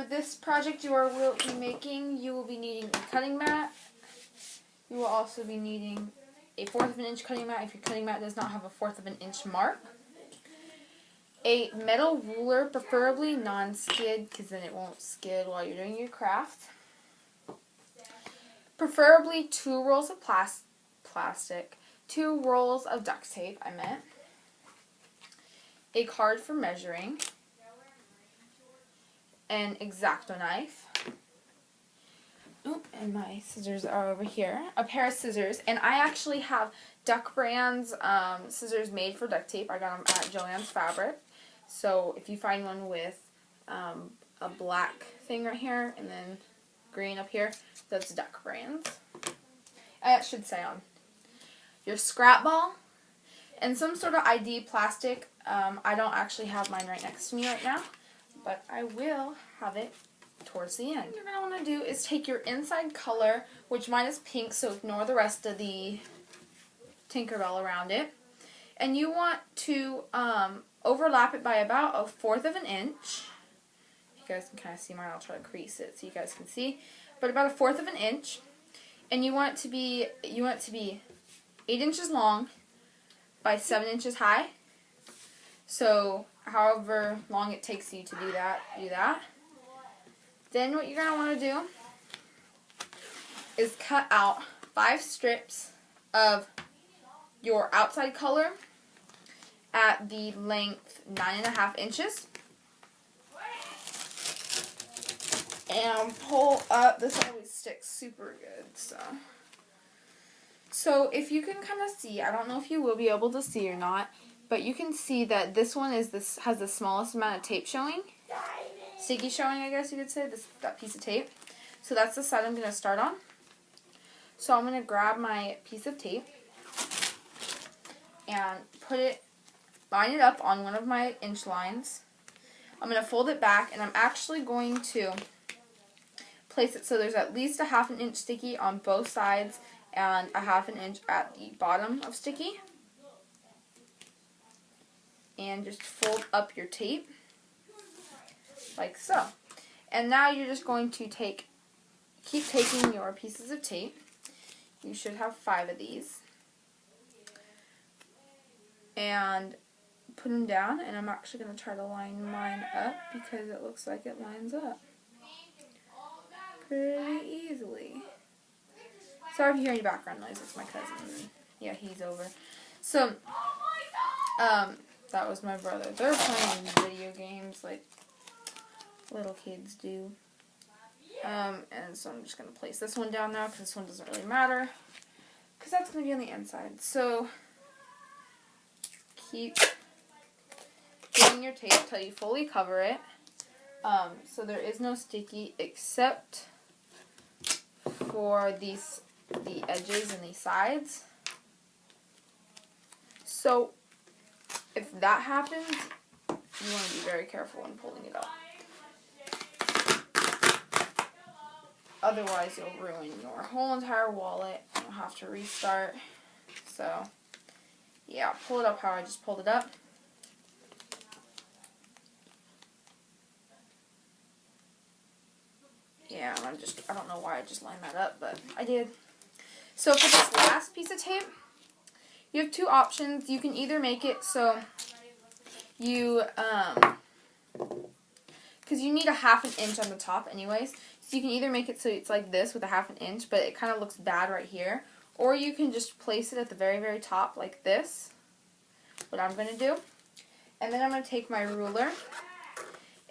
this project you will be making, you will be needing a cutting mat. You will also be needing a 1/4 of an inch cutting mat if your cutting mat does not have a 1/4 of an inch mark. A metal ruler, preferably non-skid, because then it won't skid while you're doing your craft. Preferably 2 rolls of plastic, 2 rolls of duct tape, a card for measuring, an X-Acto knife, and my scissors are over here, a pair of scissors, and I actually have Duct brand's scissors made for duct tape. I got them at Joann's Fabric, so if you find one with a black thing right here and then green up here, that's Duct brand's. It should say on your scrap ball and some sort of ID plastic. I don't actually have mine right next to me right now, but I will have it towards the end. What you're going to want to do is take your inside color, which mine is pink, so ignore the rest of the Tinkerbell around it, and you want to overlap it by about a 1/4 of an inch. You guys can kind of see mine. I'll try to crease it so you guys can see, but about a 1/4 of an inch, and you want it to be 8 inches long by 7 inches high. So however long it takes you to do that, do that. Then what you're going to want to do is cut out 5 strips of your outside color at the length 9.5 inches. And pull up. This always sticks super good, so if you can kind of see, I don't know if you will be able to see or not, but you can see that this one has the smallest amount of tape showing. Sticky showing, I guess you could say, that piece of tape. So that's the side I'm going to start on. So I'm going to grab my piece of tape and line it up on one of my inch lines. I'm going to fold it back, and I'm actually going to place it so there's at least a 1/2 inch sticky on both sides and a 1/2 inch at the bottom of sticky. And just fold up your tape like so. And now you're just going to keep taking your pieces of tape. You should have 5 of these. And put them down, and I'm actually going to try to line mine up because it looks like it lines up pretty easily. Sorry if you hear any background noise, it's my cousin. Yeah, he's over. So, that was my brother. They're playing video games like little kids do. And so I'm just going to place this one down now because this one doesn't really matter, because that's going to be on the inside. So keep getting your tape till you fully cover it. So there is no sticky except for the edges and the sides. So if that happens, you want to be very careful when pulling it up. Otherwise, you'll ruin your whole entire wallet and you'll have to restart. So, yeah, pull it up how I just pulled it up. Yeah, I don't know why I just lined that up, but I did. So for this last piece of tape, you have 2 options. You can either make it so you, because you need a 1/2 inch on the top anyways, so you can either make it so it's like this with a 1/2 inch, but it kind of looks bad right here, or you can just place it at the very, very top like this, what I'm going to do. And then I'm going to take my ruler,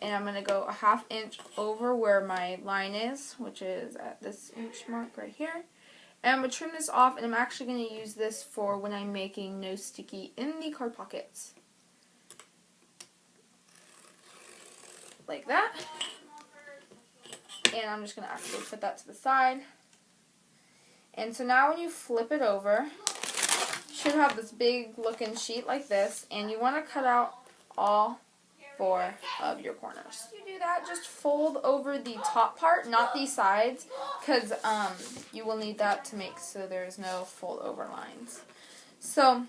and I'm going to go a 1/2 inch over where my line is, which is at this inch mark right here. And I'm going to trim this off, and I'm actually going to use this for when I'm making no sticky in the card pockets. Like that. And I'm just going to actually put that to the side. And so now when you flip it over, you should have this big looking sheet like this, and you want to cut out all 4 of your corners. You do that, just fold over the top part, not the sides, because you will need that to make so there's no fold over lines. So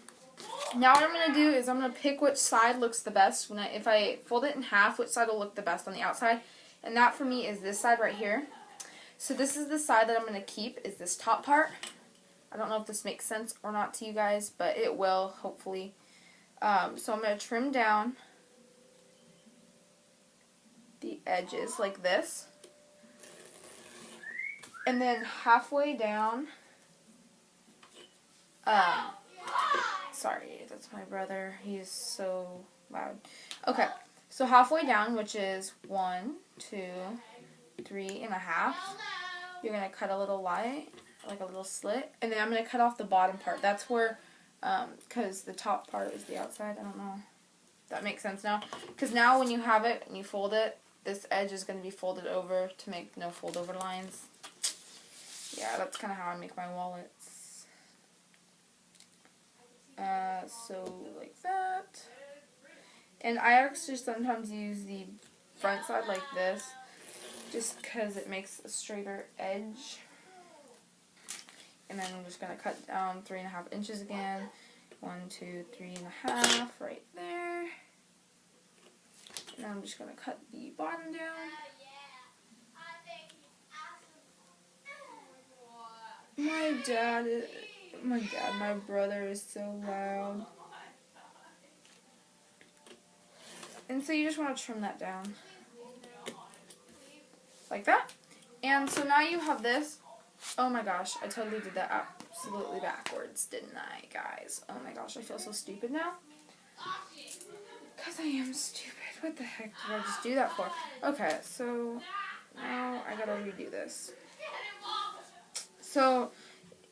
now what I'm going to do is I'm going to pick which side looks the best. If I fold it in half, which side will look the best on the outside, And that for me is this side right here. So this is the side that I'm going to keep, is this top part. I don't know if this makes sense or not to you guys, but it will, hopefully. So I'm going to trim down the edges like this. And then halfway down, sorry, that's my brother. He's so loud. Okay, so halfway down, which is 1, 2, 3.5, you're going to cut a little line, like a little slit, and then I'm going to cut off the bottom part. That's where, because the top part is the outside. I don't know if that makes sense now. Because now when you have it and you fold it, this edge is going to be folded over to make no fold over lines. Yeah, that's kind of how I make my wallets. So like that. And I actually sometimes use the front side like this, just because it makes a straighter edge. And then I'm just going to cut down 3.5 inches again. 1, 2, 3.5 right there. And then I'm just going to cut the bottom down. My brother is so loud. And so you just want to trim that down. Like that. And so now you have this. Oh my gosh, I totally did that absolutely backwards, didn't I, guys? Oh my gosh, I feel so stupid now. Because I am stupid. What the heck did I just do that for? Okay, so now I gotta redo this. So,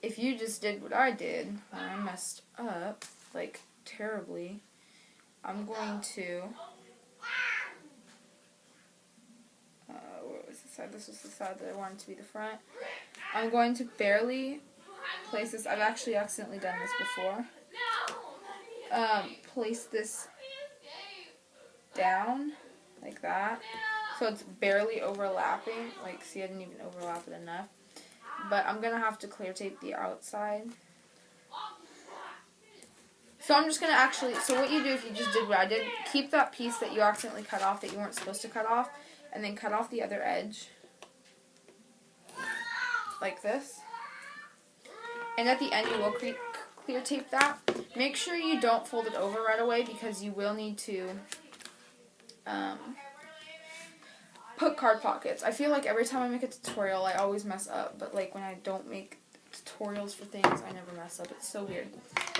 if you just did what I did, I messed up, like, terribly, I'm going to, what was the side? This was the side that I wanted to be the front. I'm going to barely place this. I've actually accidentally done this before. Place this down, like that, so it's barely overlapping. Like, see, I didn't even overlap it enough. But I'm going to have to clear tape the outside. So I'm just going to actually, so what you do if you just did what I did, keep that piece that you accidentally cut off that you weren't supposed to cut off, and then cut off the other edge. Like this. And at the end you will clear tape that. Make sure you don't fold it over right away, because you will need to put card pockets. I feel like every time I make a tutorial I always mess up, but like when I don't make tutorials for things I never mess up. It's so weird.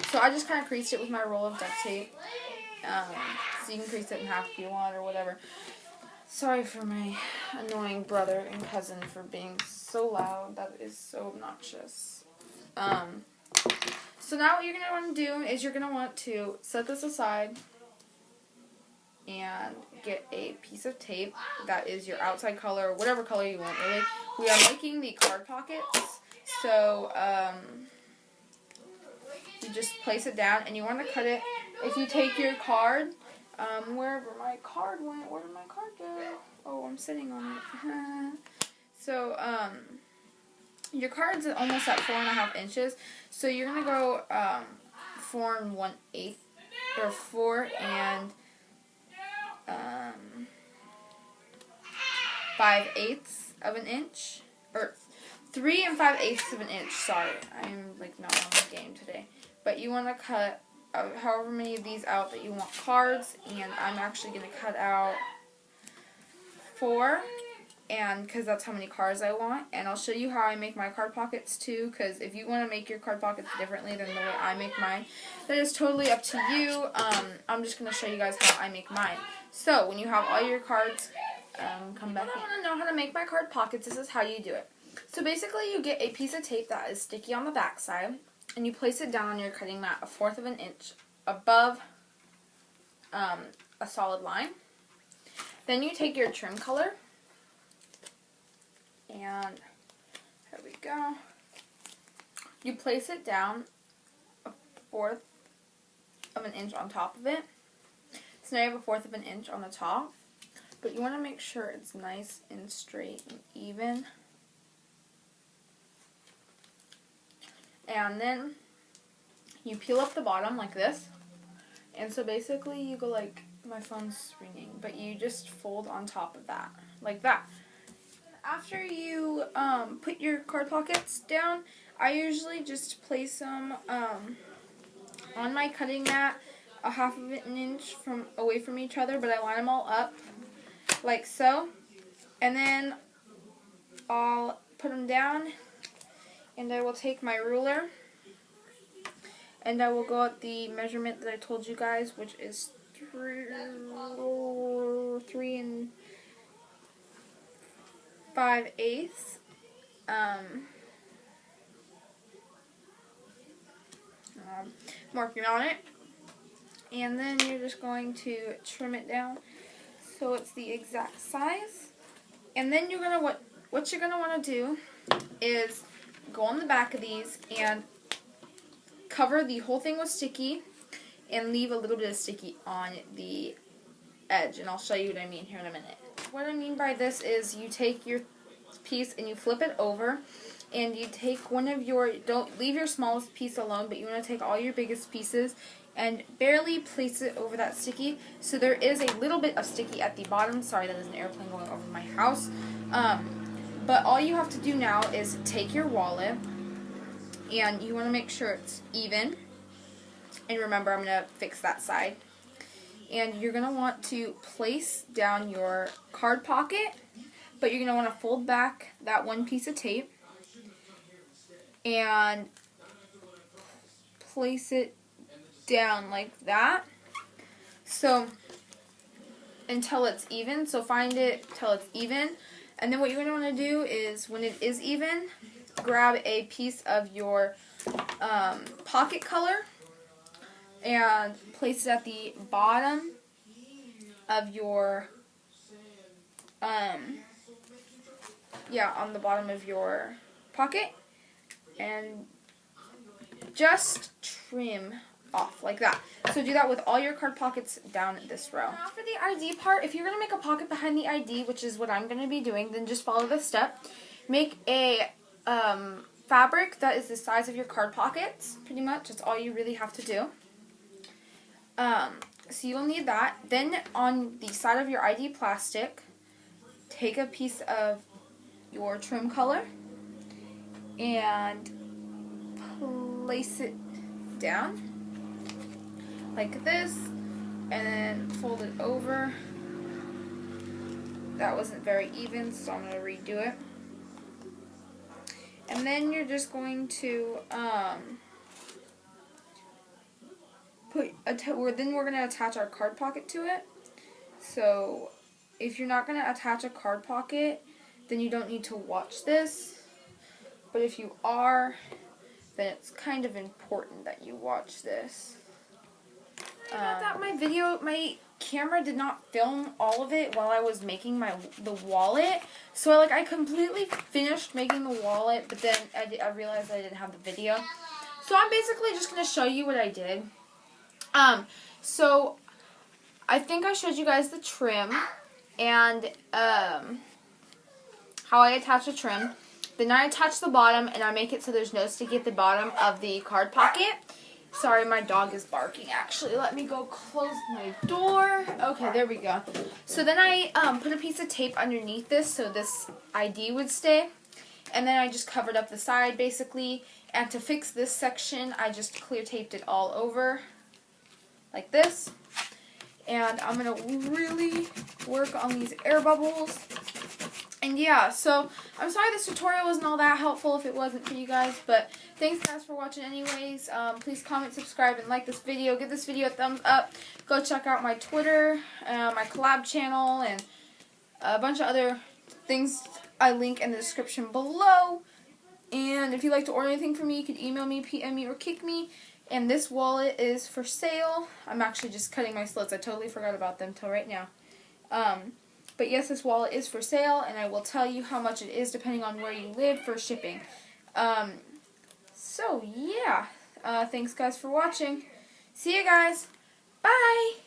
So I just kind of creased it with my roll of duct tape. So you can crease it in half if you want or whatever. Sorry for my annoying brother and cousin for being so loud. That is so obnoxious. So now what you're going to want to do is you're going to want to set this aside and get a piece of tape that is your outside color, or whatever color you want, really. We are making the card pockets, so you just place it down, and you want to cut it. If you take your card, wherever my card went, where did my card go? Oh, I'm sitting on it. So, your card's almost at 4.5 inches, so you're going to go 4 1/8, or 4 5/8 of an inch, or 3 5/8 of an inch. Sorry, I am like not on the game today. But you want to cut however many of these out that you want cards, and I'm actually going to cut out 4, and because that's how many cards I want. And I'll show you how I make my card pockets too, because if you want to make your card pockets differently than the way I make mine, that is totally up to you. I'm just going to show you guys how I make mine. So when you have all your cards, come back. If you want to know how to make my card pockets, this is how you do it. So basically you get a piece of tape that is sticky on the back side, and you place it down on your cutting mat 1/4 of an inch above a solid line. Then you take your trim color, and there we go. You place it down 1/4 of an inch on top of it. So now you have 1/4 of an inch on the top, but you want to make sure it's nice and straight and even. And then you peel up the bottom like this. And so basically you go like, my phone's ringing, but you just fold on top of that, like that. After you put your card pockets down, I usually just place them on my cutting mat, a half of an inch away from each other, but I line them all up like so, and then I'll put them down, and I will take my ruler, and I will go at the measurement that I told you guys, which is 3 5/8. Marking on it, and then you're just going to trim it down so it's the exact size. And then you're gonna what you're gonna want to do is go on the back of these and cover the whole thing with sticky and leave a little bit of sticky on the edge, and I'll show you what I mean here in a minute. What I mean by this is you take your piece and you flip it over, and you take one of your, don't leave your smallest piece alone, but you want to take all your biggest pieces and barely place it over that sticky. So there is a little bit of sticky at the bottom. Sorry, that is an airplane going over my house. But all you have to do now is take your wallet, and you want to make sure it's even. And remember, I'm going to fix that side. And you're going to want to place down your card pocket, but you're going to want to fold back that one piece of tape and place it down like that. So until it's even. So find it till it's even. And then what you're going to want to do is, when it is even, grab a piece of your pocket color and place it at the bottom of your, on the bottom of your pocket, and just trim off like that. So do that with all your card pockets down this row. Now for the ID part, if you're going to make a pocket behind the ID, which is what I'm going to be doing, then just follow this step. Make a fabric that is the size of your card pockets, pretty much. That's all you really have to do. So you'll need that. Then on the side of your ID plastic, take a piece of your trim color and place it down like this, and then fold it over. That wasn't very even, so I'm going to redo it. And then you're just going to then we're going to attach our card pocket to it. So if you're not going to attach a card pocket, then you don't need to watch this. But if you are, then it's kind of important that you watch this. My camera did not film all of it while I was making the wallet. So I completely finished making the wallet, but then I realized I didn't have the video. So I'm basically just going to show you what I did. So I think I showed you guys the trim and how I attach the trim. Then I attach the bottom, and I make it so there's no sticky at the bottom of the card pocket. Sorry, my dog is barking, actually. Let me go close my door. Okay, there we go. So then I put a piece of tape underneath this so this ID would stay. And then I just covered up the side, basically. And to fix this section, I just clear taped it all over like this. And I'm going to really work on these air bubbles. And yeah, so I'm sorry this tutorial wasn't all that helpful if it wasn't for you guys, but thanks guys for watching anyways. Please comment, subscribe, and like this video. Give this video a thumbs up. Go check out my Twitter, my collab channel, and a bunch of other things I link in the description below. And if you'd like to order anything from me, you can email me, PM me, or kick me. And this wallet is for sale. I'm actually just cutting my slits. I totally forgot about them till right now. But yes, this wallet is for sale, and I will tell you how much it is depending on where you live for shipping. So yeah, thanks guys for watching. See you guys. Bye!